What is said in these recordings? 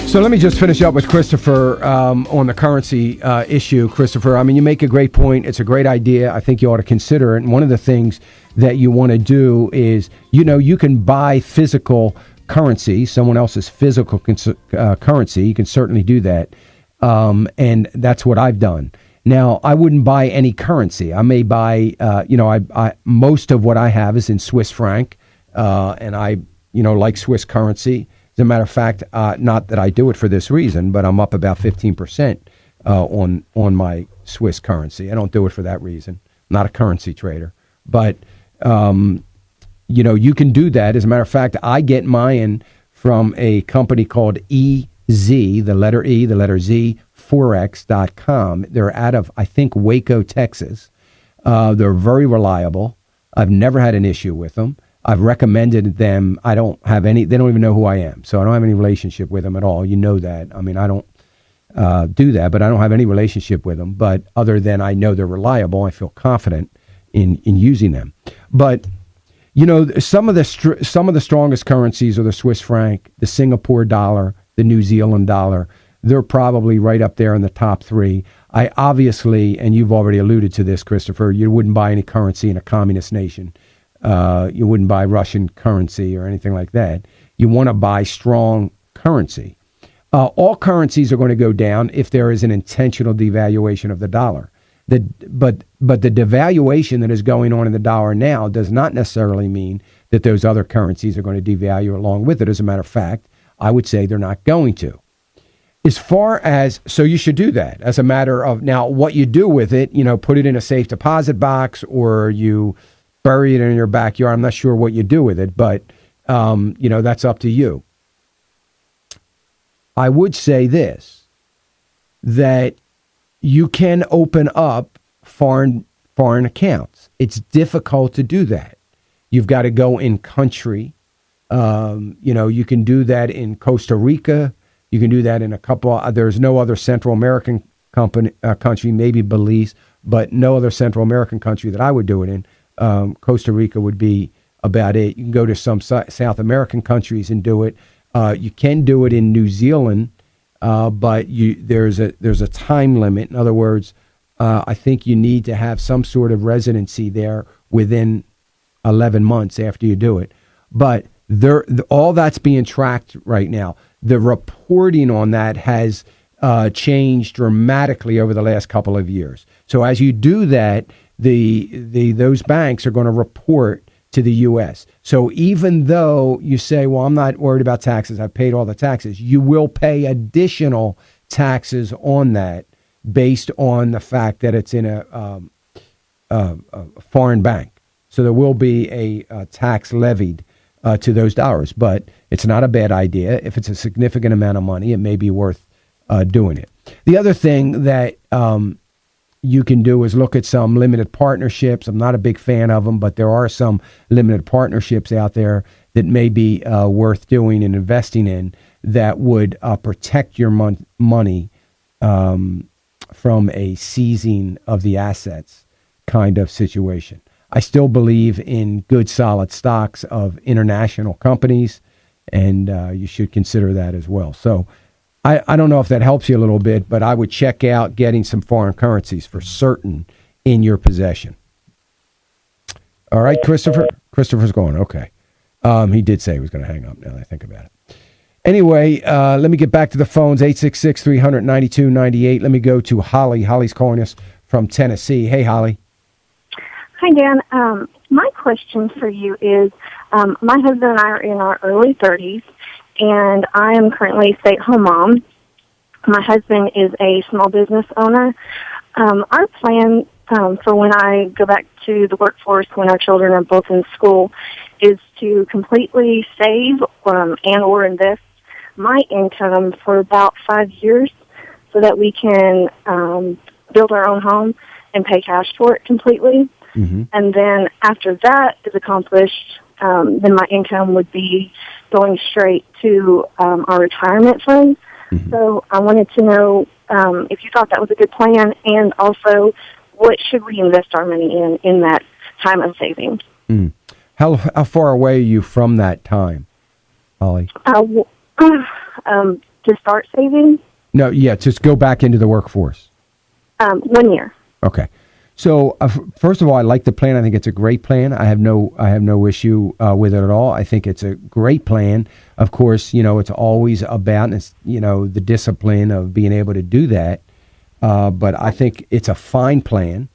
So let me just finish up with Christopher on the currency issue. Christopher, I mean, you make a great point. It's a great idea. I think you ought to consider it. And one of the things that you want to do is, you can buy physical currency, someone else's physical currency. You can certainly do that. And that's what I've done. Now, I wouldn't buy any currency. I may buy, I most of what I have is in Swiss franc, and I, like Swiss currency. As a matter of fact, not that I do it for this reason, but I'm up about 15% on my Swiss currency. I don't do it for that reason. I'm not a currency trader, but you can do that. As a matter of fact, I get mine from a company called EZ, the letter E, the letter Z, Forex.com. They're out of, I think, Waco, Texas. They're very reliable. I've never had an issue with them. I've recommended them. They don't even know who I am. So I don't have any relationship with them at all. You know that. I mean, I don't do that, but I don't have any relationship with them. But other than I know they're reliable, I feel confident in using them. But, some of the strongest currencies are the Swiss franc, the Singapore dollar, the New Zealand dollar. They're probably right up there in the top three. I obviously, and you've already alluded to this, Christopher, you wouldn't buy any currency in a communist nation. You wouldn't buy Russian currency or anything like that. You want to buy strong currency. All currencies are going to go down if there is an intentional devaluation of the dollar. But the devaluation that is going on in the dollar now does not necessarily mean that those other currencies are going to devalue along with it. As a matter of fact, I would say they're not going to. As far as, so you should do that as a matter of, now what you do with it, put it in a safe deposit box or you bury it in your backyard. I'm not sure what you do with it, but, that's up to you. I would say this, that you can open up foreign accounts. It's difficult to do that. You've got to go in country. You can do that in Costa Rica. You can do that in a couple. There's no other Central American country, maybe Belize, but no other Central American country that I would do it in. Costa Rica would be about it. You can go to some South American countries and do it. You can do it in New Zealand, but there's a time limit. In other words, I think you need to have some sort of residency there within 11 months after you do it. But all that's being tracked right now. The reporting on that has changed dramatically over the last couple of years. So as you do that, those banks are going to report to the U.S. So even though you say, well, I'm not worried about taxes, I've paid all the taxes, you will pay additional taxes on that based on the fact that it's in a foreign bank. So there will be a tax levied to those dollars, but it's not a bad idea. If it's a significant amount of money, it may be worth doing it. The other thing that you can do is look at some limited partnerships. I'm not a big fan of them, but there are some limited partnerships out there that may be worth doing and investing in that would protect your money from a seizing of the assets kind of situation. I still believe in good, solid stocks of international companies, and you should consider that as well. So I don't know if that helps you a little bit, but I would check out getting some foreign currencies for certain in your possession. All right, Christopher? Christopher's going, okay. He did say he was going to hang up now that I think about it. Anyway, let me get back to the phones, 866-300-9298. Let me go to Holly. Holly's calling us from Tennessee. Hey, Holly. Hi, Dan. My question for you is, my husband and I are in our early 30s, and I am currently a stay-at-home mom. My husband is a small business owner. Our plan for when I go back to the workforce, when our children are both in school, is to completely save and or invest my income for about 5 years so that we can build our own home and pay cash for it completely. Mm-hmm. And then after that is accomplished, then my income would be going straight to our retirement fund. Mm-hmm. So I wanted to know if you thought that was a good plan, and also what should we invest our money in that time of saving? Mm. How far away are you from that time, Holly? to start saving? No, yeah, just go back into the workforce. 1 year. Okay. So first of all, I like the plan. I think it's a great plan. I have no issue with it at all. I think it's a great plan. Of course, it's always about the discipline of being able to do that. But I think it's a fine plan.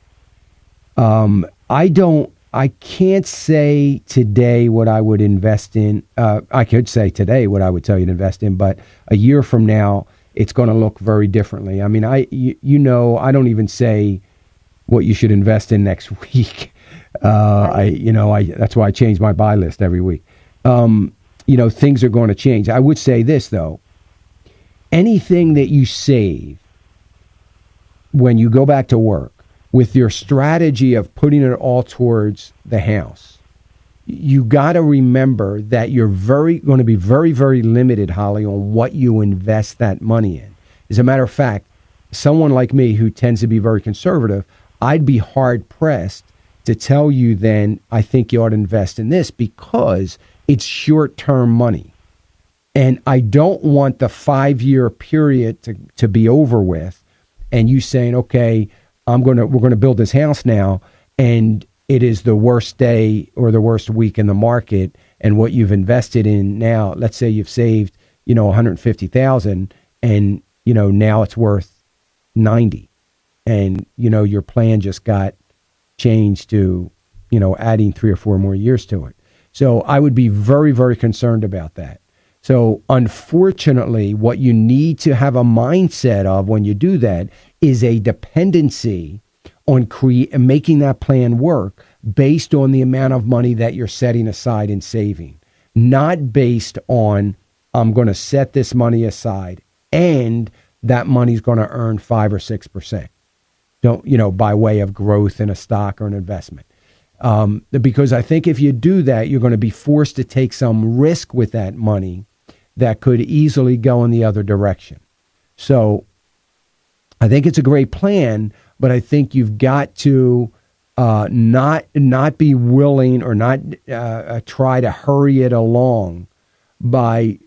I can't say today what I would invest in. I could say today what I would tell you to invest in, but a year from now, it's going to look very differently. I mean, I don't even say what you should invest in next week. That's why I change my buy list every week. Things are going to change. I would say this though, anything that you save when you go back to work with your strategy of putting it all towards the house, you got to remember that you're going to be very, very limited, Holly, on what you invest that money in. As a matter of fact, someone like me who tends to be very conservative, I'd be hard pressed to tell you then I think you ought to invest in this because it's short-term money. And I don't want the 5-year period to be over with and you saying, okay, we're going to build this house now, and it is the worst day or the worst week in the market, and what you've invested in now, let's say you've saved, $150,000, and now it's worth 90, and your plan just got changed to adding 3 or 4 more years to it. So I would be very, very concerned about that. So unfortunately, what you need to have a mindset of when you do that is a dependency on making that plan work based on the amount of money that you're setting aside and saving, not based on I'm going to set this money aside and that money's going to earn 5 or 6%. By way of growth in a stock or an investment. Because I think if you do that, you're going to be forced to take some risk with that money that could easily go in the other direction. So I think it's a great plan, but I think you've got to not be willing or not try to hurry it along by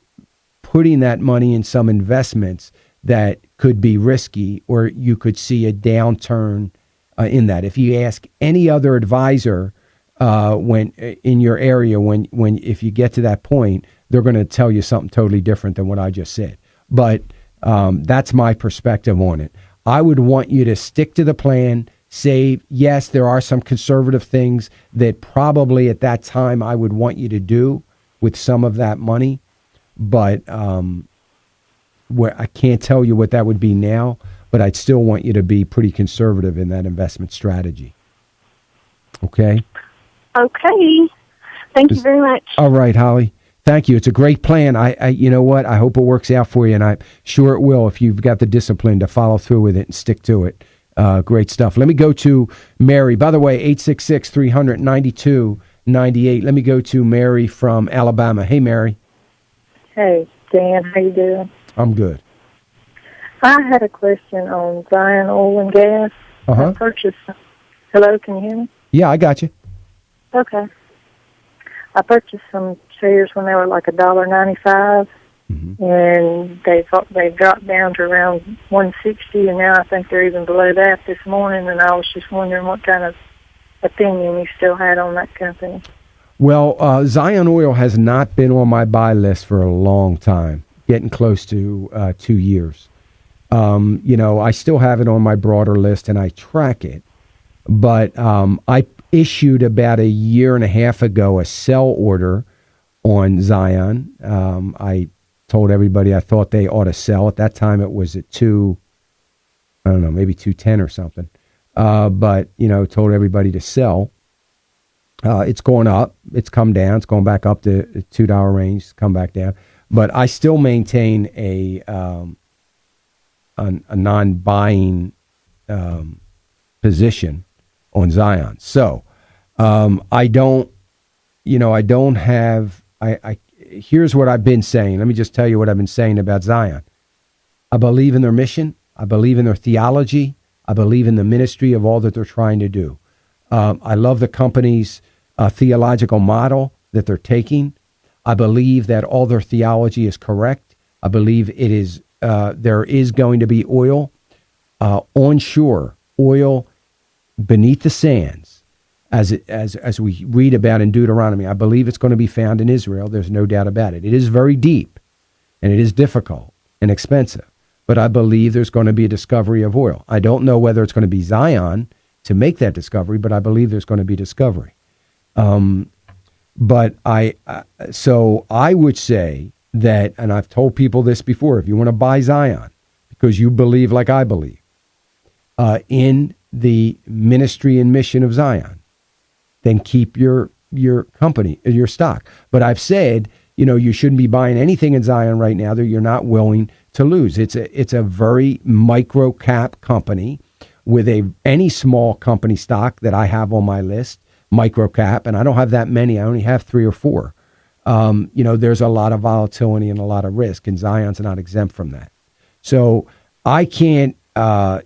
putting that money in some investments that could be risky, or you could see a downturn in that. If you ask any other advisor when in your area, if you get to that point, they're going to tell you something totally different than what I just said. But that's my perspective on it. I would want you to stick to the plan, save. Yes, there are some conservative things that probably at that time I would want you to do with some of that money, but where I can't tell you what that would be now, but I'd still want you to be pretty conservative in that investment strategy. Okay? Okay. Thank you very much. All right, Holly. Thank you. It's a great plan. I you know what? I hope it works out for you, and I'm sure it will if you've got the discipline to follow through with it and stick to it. Great stuff. Let me go to Mary. By the way, 866-300-9298. Let me go to Mary from Alabama. Hey, Mary. Hey, Dan. How you doing? I'm good. I had a question on Zion Oil and Gas. Uh-huh. I purchased... Hello, can you hear me? Yeah, I got you. Okay. I purchased some shares when they were like $1.95, and they've dropped down to around 160, and now I think they're even below that this morning, and I was just wondering what kind of opinion you still had on that company. Well, Zion Oil has not been on my buy list for a long time, getting close to 2 years. I still have it on my broader list, and I track it, but I issued about a year and a half ago a sell order on Zion. I told everybody I thought they ought to sell. At that time, it was at maybe 210 or something. But told everybody to sell. It's going up. It's come down. It's going back up to the $2 range. It's come back down. But I still maintain a non-buying position on Zion. So I don't have. Here's what I've been saying. Let me just tell you what I've been saying about Zion. I believe in their mission. I believe in their theology. I believe in the ministry of all that they're trying to do. I love the company's theological model that they're taking. I believe that all their theology is correct. I believe it is. There is going to be oil onshore, oil beneath the sands, as we read about in Deuteronomy. I believe it's going to be found in Israel. There's no doubt about it. It is very deep, and it is difficult and expensive. But I believe there's going to be a discovery of oil. I don't know whether it's going to be Zion to make that discovery, but I believe there's going to be discovery. But so I would say that, and I've told people this before, if you want to buy Zion, because you believe like I believe, in the ministry and mission of Zion, then keep your company, your stock. But I've said, you shouldn't be buying anything in Zion right now that you're not willing to lose. It's a very micro cap company with any small company stock that I have on my list, micro cap, and I don't have that many. I only have 3 or 4. There's a lot of volatility and a lot of risk, and Zion's not exempt from that. So I can't, I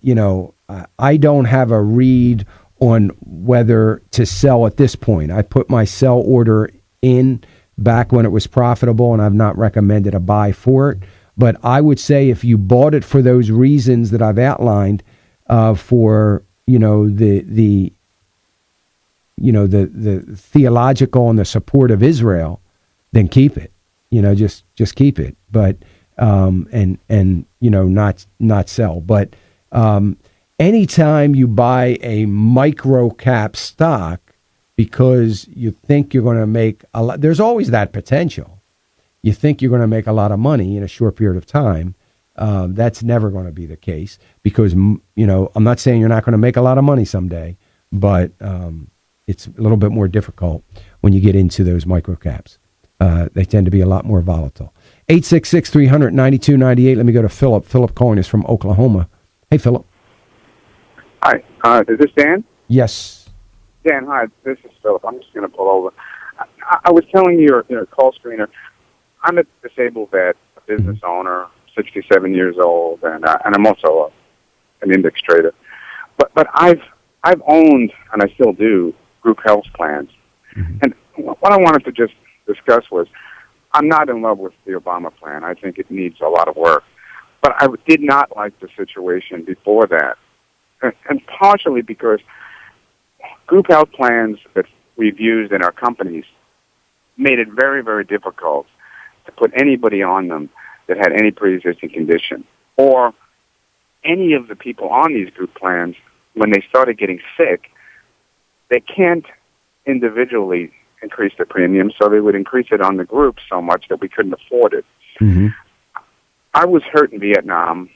don't have a read on whether to sell at this point. I put my sell order in back when it was profitable, and I've not recommended a buy for it. But I would say if you bought it for those reasons that I've outlined, for the theological and the support of Israel, then keep it. Just keep it. But not sell. But anytime you buy a micro cap stock because you think you're going to make a lot, there's always that potential. You think you're going to make a lot of money in a short period of time. That's never going to be the case because, I'm not saying you're not going to make a lot of money someday, but it's a little bit more difficult when you get into those micro caps. They tend to be a lot more volatile. 866-300-9298. Let me go to Philip. Philip calling us from Oklahoma. Hey, Philip. Hi. Is this Dan? Yes. Dan, hi. This is Philip. I'm just going to pull over. I was telling your call screener, I'm a disabled vet, a business owner, 67 years old, and I'm also an index trader. But I've owned, and I still do, group health plans. Mm-hmm. And what I wanted to just discuss was, I'm not in love with the Obama plan. I think it needs a lot of work. But I did not like the situation before that. And partially because group health plans that we've used in our companies made it very, very difficult to put anybody on them that had any pre-existing condition. Or any of the people on these group plans, when they started getting sick, they can't individually increase the premium, so they would increase it on the group so much that we couldn't afford it. Mm-hmm. I was hurt in Vietnam,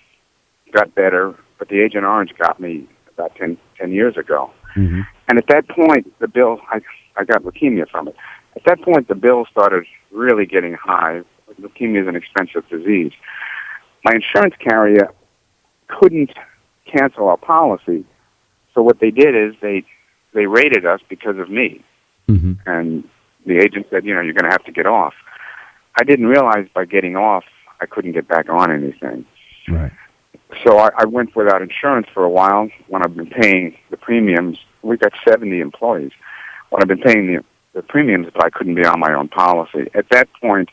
got better, but the Agent Orange got me about 10 years ago. Mm-hmm. And at that point, the bill, I got leukemia from it. At that point, the bill started really getting high. Leukemia is an expensive disease. My insurance carrier couldn't cancel our policy, so what they did is they rated us because of me. Mm-hmm. And the agent said, you're going to have to get off. I didn't realize by getting off, I couldn't get back on anything. Right. So I went without insurance for a while when I've been paying the premiums. We've got 70 employees. When I've been paying the premiums, but I couldn't be on my own policy. At that point,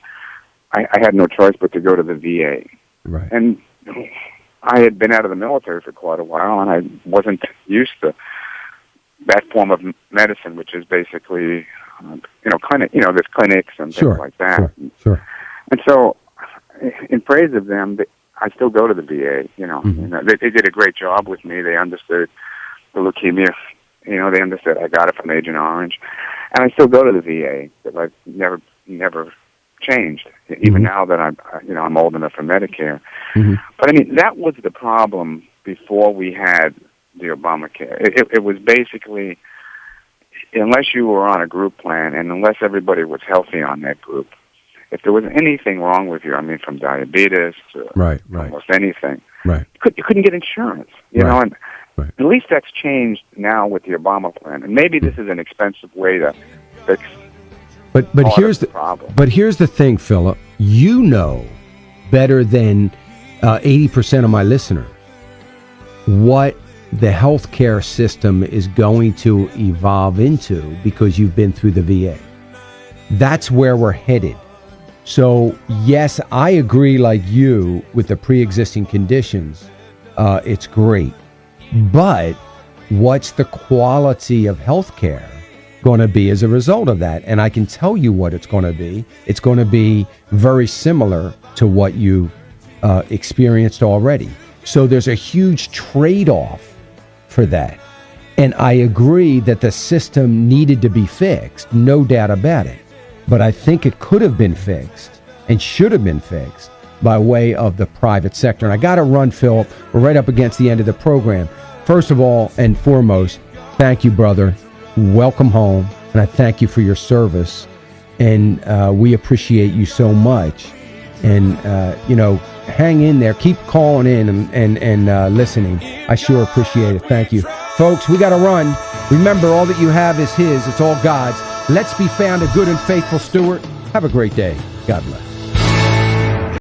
I had no choice but to go to the VA. Right. And I had been out of the military for quite a while, and I wasn't used to that form of medicine, which is basically, there's clinics and things like that. Sure. And so, in praise of them, I still go to the VA. Mm-hmm. They did a great job with me. They understood the leukemia. They understood I got it from Agent Orange, and I still go to the VA because I've never changed, even mm-hmm. now that I'm old enough for Medicare. Mm-hmm. But that was the problem before we had the Obamacare. It was basically, unless you were on a group plan and unless everybody was healthy on that group, if there was anything wrong with you, from diabetes to almost anything, you couldn't get insurance, you know, and at least that's changed now with the Obama plan. And maybe this is an expensive way to fix But here's the problem. But here's the thing, Philip. Better than 80% of my listeners what the healthcare system is going to evolve into because you've been through the VA. That's where we're headed. So, yes, I agree like you with the pre-existing conditions. It's great. But what's the quality of healthcare going to be as a result of that? And I can tell you what it's going to be. It's going to be very similar to what you've experienced already. So there's a huge trade-off for that. And I agree that the system needed to be fixed, no doubt about it. But I think it could have been fixed and should have been fixed by way of the private sector. And I got to run, Philip. We're right up against the end of the program. First of all and foremost, thank you, brother. Welcome home. And I thank you for your service. And we appreciate you so much. And, hang in there. Keep calling in and listening. I sure appreciate it. Thank you. Folks, we got to run. Remember, all that you have is His. It's all God's. Let's be found a good and faithful steward. Have a great day. God bless.